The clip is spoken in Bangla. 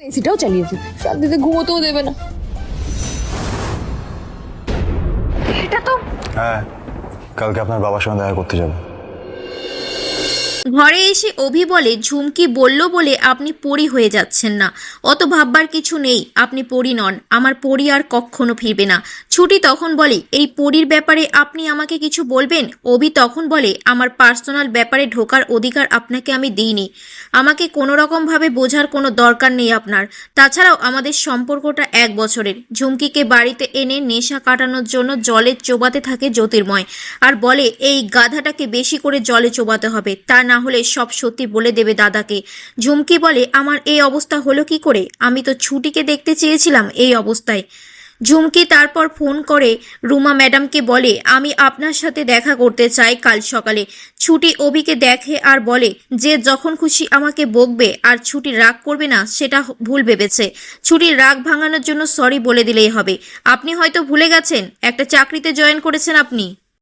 এসিটাও চালিয়েছে, শান্তিতে ঘুমোতেও দেবে না। এটা তো হ্যাঁ, কালকে আপনার বাবার সঙ্গে দেখা করতে যাবো। ঘরে এসে অভি বলে, ঝুমকি বলল বলে আপনি পরী হয়ে যাচ্ছেন না। অত ভাববার কিছু নেই, আপনি পরী নন, আমার পরী আর কখনো ফিরবে না। ছুটি তখন বলে, এই পরীর ব্যাপারে আপনি আমাকে কিছু বলবেন? অভি তখন বলে, আমার পার্সোনাল ব্যাপারে ঢোকার অধিকার আপনাকে আমি দিইনি। আমাকে কোনো রকমভাবে বোঝার কোনো দরকার নেই আপনার। তাছাড়াও আমাদের সম্পর্কটা 1 বছরের। ঝুমকিকে বাড়িতে এনে নেশা কাটানোর জন্য জলে চোবাতে থাকে জ্যোতির্ময়, আর বলে এই গাধাটাকে বেশি করে জলে চোবাতে হবে, তা না হলে সব সত্যি বলে দেবে দাদাকে। ঝুমকি বলে, আমার এই অবস্থা হলো কি করে? আমি তো ছুটিকে দেখতে চেয়েছিলাম এই অবস্থায়। ঝুমকি তারপর ফোন করে রুমা ম্যাডামকে বলে, আমি আপনার সাথে দেখা করতে চাই কাল সকালে। ছুটি অভিকে দেখে আর বলে, যে যখন খুশি আমাকে বকবে, আর ছুটি রাগ করবে না সেটা ভুল ভেবেছে। ছুটির রাগ ভাঙানোর জন্য সরি বলে দিলেই হবে। আপনি হয়তো ভুলে গেছেন একটা চাকরিতে জয়েন করেছেন আপনি।